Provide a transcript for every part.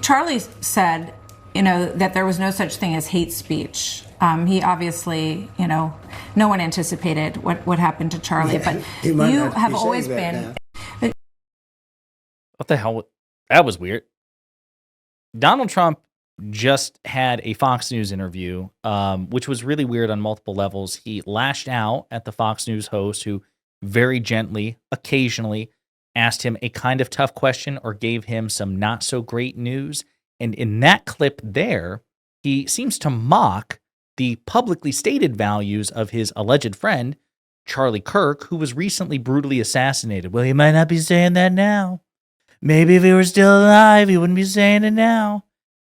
Charlie said, that there was no such thing as hate speech. He obviously, no one anticipated what happened to Charlie, but you have always been. What the hell? That was weird. Donald Trump just had a Fox News interview, which was really weird on multiple levels. He lashed out at the Fox News host who very gently, occasionally, asked him a kind of tough question or gave him some not so great news. And in that clip there, he seems to mock the publicly stated values of his alleged friend, Charlie Kirk, who was recently brutally assassinated. Well, he might not be saying that now. Maybe if he were still alive, he wouldn't be saying it now.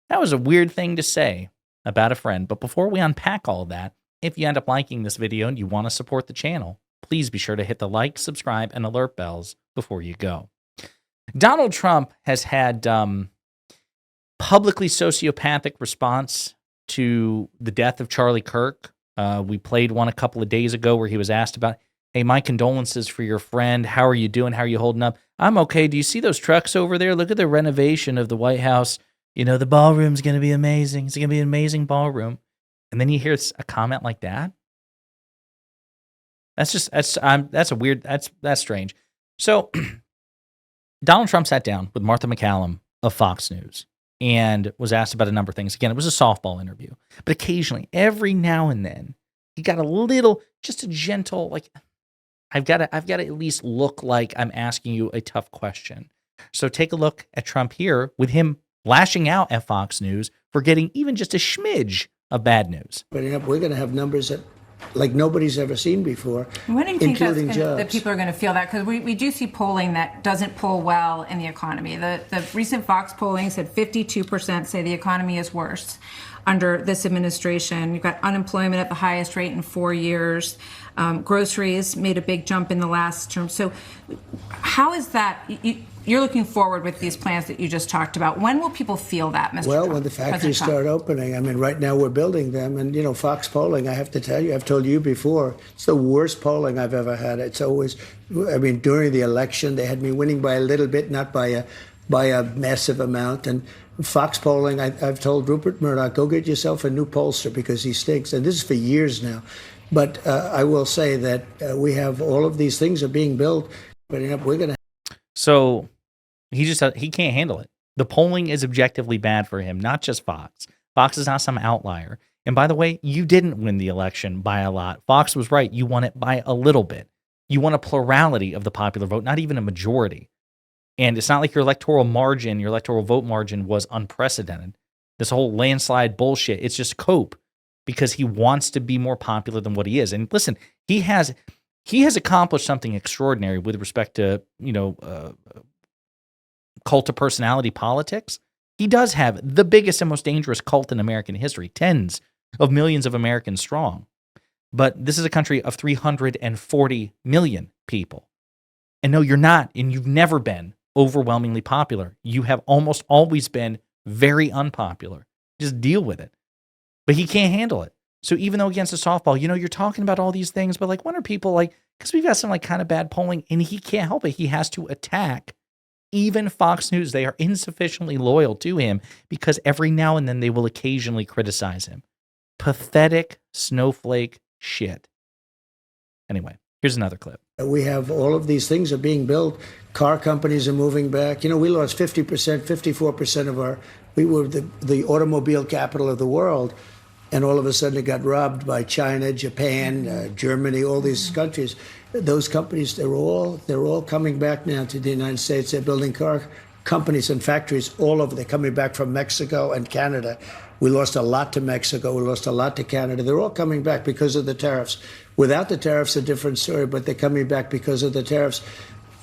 That was a weird thing to say about a friend. But before we unpack all of that, if you end up liking this video and you want to support the channel, please be sure to hit the like, subscribe, and alert bells before you go. Donald Trump has had publicly sociopathic response to the death of Charlie Kirk. We played one a couple of days ago where he was asked about, hey, my condolences for your friend. How are you doing? How are you holding up? I'm okay. Do you see those trucks over there? Look at the renovation of the White House. The ballroom's going to be amazing. It's going to be an amazing ballroom. And then you hear a comment like that. That's strange. So Donald Trump sat down with Martha McCallum of Fox News and was asked about a number of things. Again, it was a softball interview, but occasionally, every now and then, he got a little, just a gentle, like, I've got to at least look like I'm asking you a tough question. So take a look at Trump here with him lashing out at Fox News for getting even just a smidge of bad news. But we're going to have numbers that like nobody's ever seen before. When do you think that people are going to feel that? Because we do see polling that doesn't poll well in the economy. The recent Fox polling said 52% say the economy is worse under this administration. You've got unemployment at the highest rate in 4 years. Groceries made a big jump in the last term. So how is that? You're looking forward with these plans that you just talked about. When will people feel that, Mr. Well, Trump? when the factories start opening. I mean, right now we're building them. And, Fox polling, I have to tell you, I've told you before, it's the worst polling I've ever had. It's always, during the election, they had me winning by a little bit, not by a massive amount. And Fox polling, I've told Rupert Murdoch, go get yourself a new pollster because he stinks. And this is for years now. But I will say that we have all of these things are being built. But we're going to. So he can't handle it. The polling is objectively bad for him, not just Fox. Fox is not some outlier. And by the way, you didn't win the election by a lot. Fox was right. You won it by a little bit. You won a plurality of the popular vote, not even a majority. And it's not like your electoral vote margin was unprecedented. This whole landslide bullshit, it's just cope because he wants to be more popular than what he is. And listen, he has accomplished something extraordinary with respect to, cult of personality politics. He does have the biggest and most dangerous cult in American history, tens of millions of Americans strong. But this is a country of 340 million people. And no, you're not, and you've never been overwhelmingly popular. You have almost always been very unpopular. Just deal with it. But he can't handle it. So even though against a softball, you're talking about all these things, but when are people because we've got some kind of bad polling, and he can't help it. He has to attack even Fox News. They are insufficiently loyal to him because every now and then they will occasionally criticize him. Pathetic snowflake shit. Anyway, here's another clip. We have all of these things are being built. Car companies are moving back. We lost 50%, 54% we were the automobile capital of the world. And all of a sudden it got robbed by China, Japan, Germany, all these countries. Those companies, they're all coming back now to the United States. They're building car companies and factories all over. They're coming back from Mexico and Canada. We lost a lot to Mexico. We lost a lot to Canada. They're all coming back because of the tariffs. Without the tariffs, a different story, but they're coming back because of the tariffs.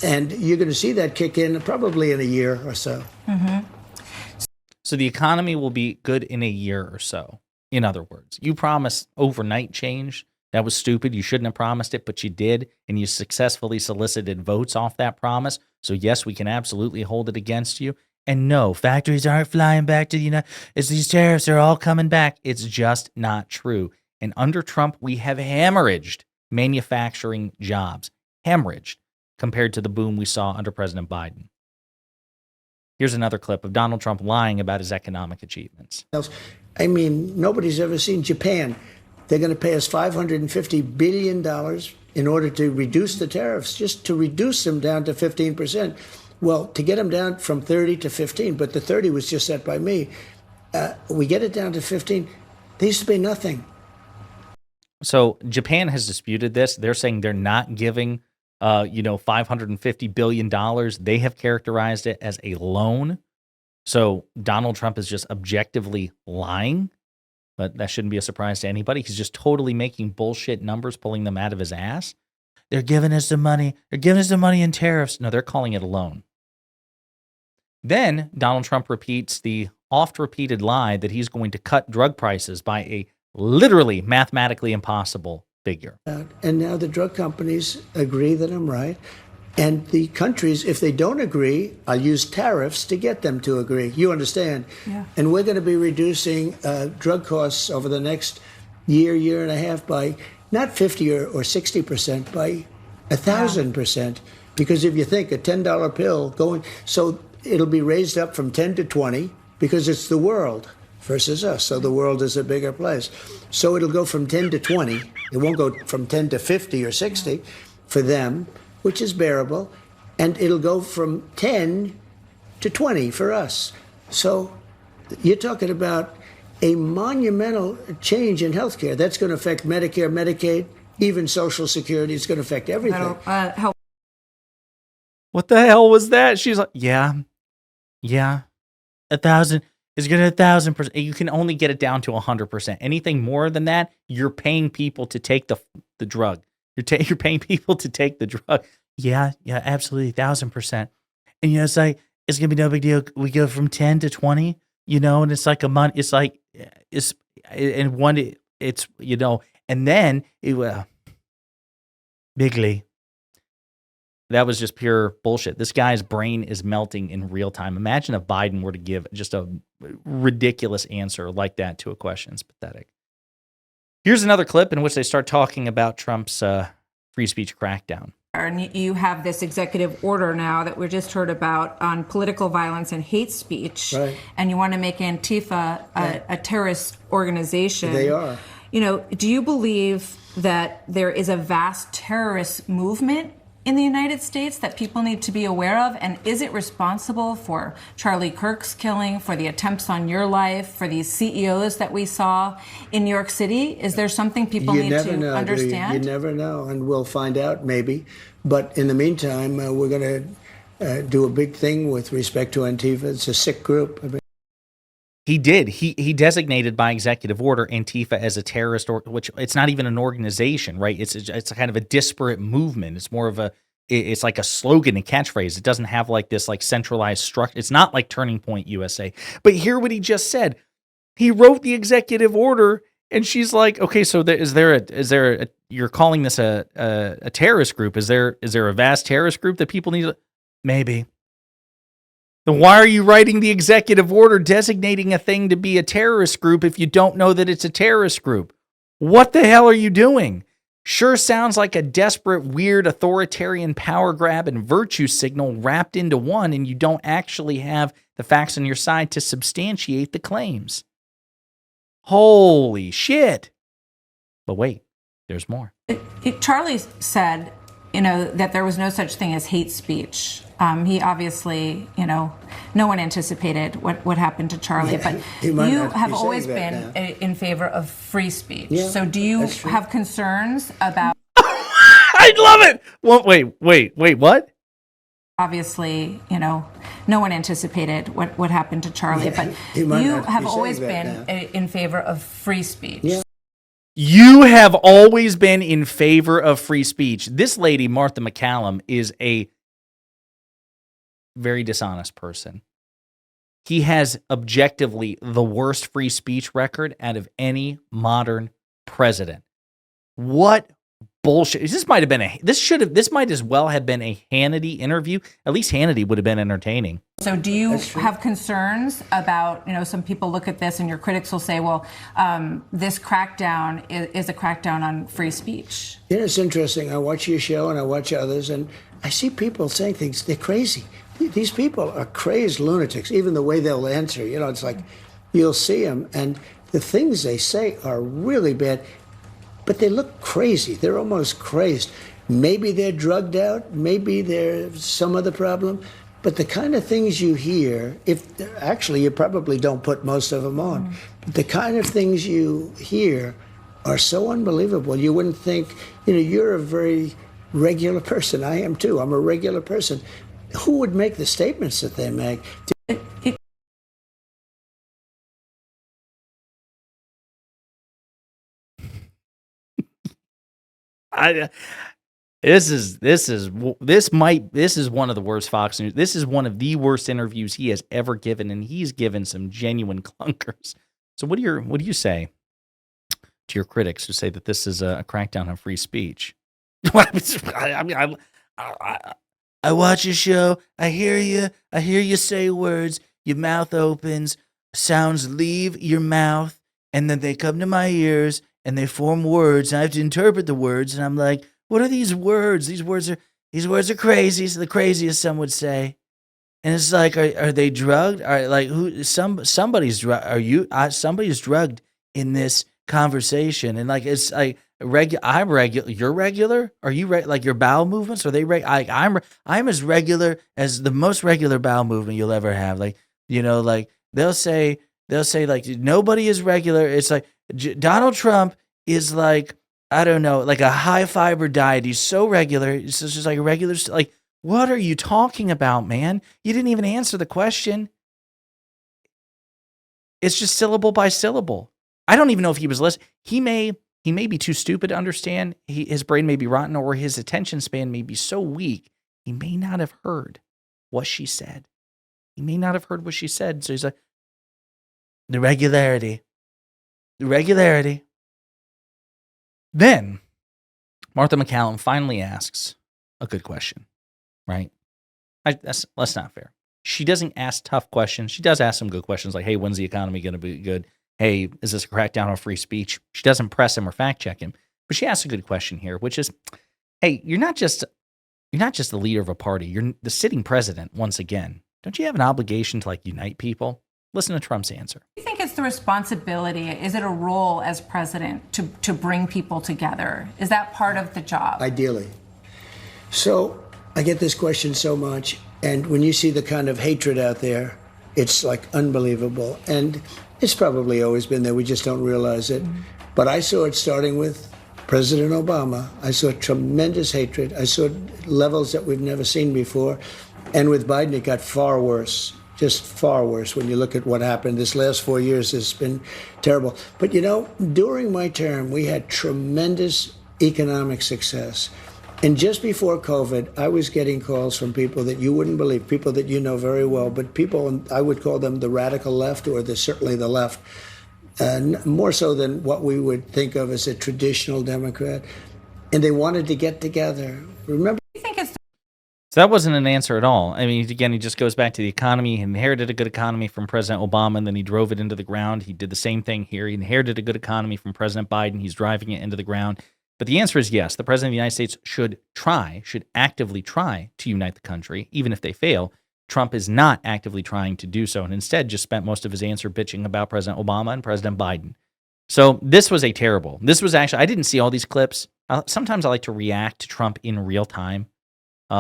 And you're going to see that kick in probably in a year or so. Mm-hmm. So the economy will be good in a year or so. In other words, you promised overnight change. That was stupid. You shouldn't have promised it, but you did, and you successfully solicited votes off that promise. So yes, we can absolutely hold it against you. And no, factories aren't flying back to the United States. These tariffs are all coming back. It's just not true. And under Trump, we have hemorrhaged manufacturing jobs. Hemorrhaged compared to the boom we saw under President Biden. Here's another clip of Donald Trump lying about his economic achievements. I mean, nobody's ever seen Japan. They're going to pay us $550 billion in order to reduce the tariffs, just to reduce them down to 15%. Well, to get them down from 30 to 15, but the 30 was just set by me. We get it down to 15. They used to pay nothing. So Japan has disputed this. They're saying they're not giving, $550 billion. They have characterized it as a loan. So Donald Trump is just objectively lying, but that shouldn't be a surprise to anybody. He's just totally making bullshit numbers, pulling them out of his ass. They're giving us the money. They're giving us the money in tariffs. No, they're calling it a loan. Then Donald Trump repeats the oft-repeated lie that he's going to cut drug prices by a literally mathematically impossible figure. And now the drug companies agree that I'm right. And the countries, if they don't agree, I'll use tariffs to get them to agree. You understand? Yeah. And we're going to be reducing drug costs over the next year and a half by not 50 or 60%, by 1,000%. Because if you think a $10 pill going, so it'll be raised up from 10 to 20 because it's the world versus us. So the world is a bigger place. So it'll go from 10 to 20. It won't go from 10 to 50 or 60 for them, which is bearable. And it'll go from 10 to 20 for us. So you're talking about a monumental change in healthcare. That's going to affect Medicare, Medicaid, even Social Security. It's going to affect everything. Help. What the hell was that? She's like, yeah, 1,000 is going to 1,000%. You can only get it down to 100%. Anything more than that, you're paying people to take the drug. You're paying people to take the drug. Yeah, absolutely, 1,000%. And it's like it's gonna be no big deal. We go from 10 to 20, and it's like a month. It's like it's and one. It's and then bigly. That was just pure bullshit. This guy's brain is melting in real time. Imagine if Biden were to give just a ridiculous answer like that to a question. It's pathetic. Here's another clip in which they start talking about Trump's free speech crackdown. And you have this executive order now that we just heard about on political violence and hate speech. Right. And you want to make Antifa a terrorist organization. They are. Do you believe that there is a vast terrorist movement in the United States that people need to be aware of? And is it responsible for Charlie Kirk's killing, for the attempts on your life, for these CEOs that we saw in New York City? Is there something people need to understand? You never know, and we'll find out maybe. But in the meantime, we're going to do a big thing with respect to Antifa. It's a sick group. He did. He designated by executive order Antifa as a terrorist, which it's not even an organization, right? It's a kind of a disparate movement. It's more of it's like a slogan and catchphrase. It doesn't have like this like centralized structure. It's not like Turning Point USA. But hear what he just said. He wrote the executive order, and she's like, okay, so you're calling this a terrorist group? Is there a vast terrorist group that people need? Maybe. Then why are you writing the executive order designating a thing to be a terrorist group if you don't know that it's a terrorist group? What the hell are you doing? Sure sounds like a desperate, weird, authoritarian power grab and virtue signal wrapped into one, and you don't actually have the facts on your side to substantiate the claims. Holy shit. But wait, there's more. Charlie said, that there was no such thing as hate speech. He obviously, no one anticipated what happened to Charlie, but you have always been in favor of free speech. Yeah, so do you have concerns about... I love it! Well, wait, what? Obviously, no one anticipated what happened to Charlie, but you have always been in favor of free speech. Yeah. You have always been in favor of free speech. This lady, Martha McCallum, is a very dishonest person. He has objectively the worst free speech record out of any modern president. What bullshit. This might as well have been a Hannity interview. At least Hannity would have been entertaining. So do you have concerns about, some people look at this and your critics will say, well, this crackdown is a crackdown on free speech? It's interesting. I watch your show and I watch others, and I see people saying things. They're crazy. these people are crazed lunatics, even the way they'll answer. It's like you'll see them, and the things they say are really bad, but they look crazy. They're almost crazed. Maybe they're drugged out, maybe there's some other problem, but the kind of things you hear, actually you probably don't put most of them on, but the kind of things you hear are so unbelievable. You wouldn't think, you're a very regular person. I am too. I'm a regular person. Who would make the statements that they make? This is one of the worst Fox News. This is one of the worst interviews he has ever given, and he's given some genuine clunkers. So what do you say to your critics who say that this is a crackdown on free speech? I watch your show. I hear you say words. Your mouth opens. Sounds leave your mouth, and then they come to my ears, and they form words. And I have to interpret the words, and I'm like, what are these words? These words are crazy. It's the craziest, some would say. And it's like, are they drugged? Are like who? Somebody's drugged. Somebody's drugged in this conversation, and like it's like I'm regular. You're regular. Are you like your bowel movements? Are they I'm as regular as the most regular bowel movement you'll ever have. Like like they'll say like nobody is regular. It's like Donald Trump is like, I don't know, like a high fiber diet. He's so regular. It's just like a regular. Like, what are you talking about, man? You didn't even answer the question. It's just syllable by syllable. I don't even know if he was listening. He may be too stupid to understand. His brain may be rotten, or his attention span may be so weak. He may not have heard what she said. So he's like, the regularity. Then Martha McCallum finally asks a good question, right? That's not fair. She doesn't ask tough questions. She does ask some good questions like, hey, when's the economy going to be good? Hey, is this a crackdown on free speech? She doesn't press him or fact check him, but she asks a good question here, which is, hey, you're not just the leader of a party. You're the sitting president once again. Don't you have an obligation to like unite people? Listen to Trump's answer. Do you think it's the responsibility? Is it a role as president to bring people together? Is that part of the job? Ideally. So I get this question so much, and when you see the kind of hatred out there, it's like unbelievable. And it's probably always been there. We just don't realize it. But I saw it starting with President Obama. I saw tremendous hatred. I saw levels that we've never seen before. And with Biden, it got far worse. Just far worse when you look at what happened. This last 4 years has been terrible. But during my term, we had tremendous economic success. And just before COVID, I was getting calls from people that you wouldn't believe, people that you know very well, but people, I would call them the radical left, or certainly the left, more so than what we would think of as a traditional Democrat. And they wanted to get together. Remember? So that wasn't an answer at all. I mean, again, he just goes back to the economy. He inherited a good economy from President Obama, and then he drove it into the ground. He did the same thing here. He inherited a good economy from President Biden. He's driving it into the ground. But the answer is yes. The President of the United States should actively try to unite the country, even if they fail. Trump is not actively trying to do so, and instead just spent most of his answer bitching about President Obama and President Biden. So this was actually, I didn't see all these clips. Sometimes I like to react to Trump in real time. We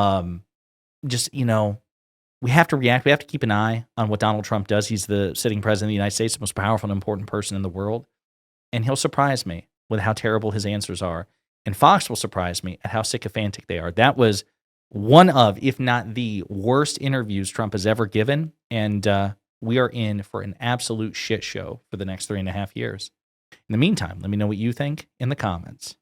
have to react. We have to keep an eye on what Donald Trump does. He's the sitting president of the United States, the most powerful and important person in the world. And he'll surprise me with how terrible his answers are. And Fox will surprise me at how sycophantic they are. That was one of, if not the worst interviews Trump has ever given. And we are in for an absolute shit show for the next 3.5 years. In the meantime, let me know what you think in the comments.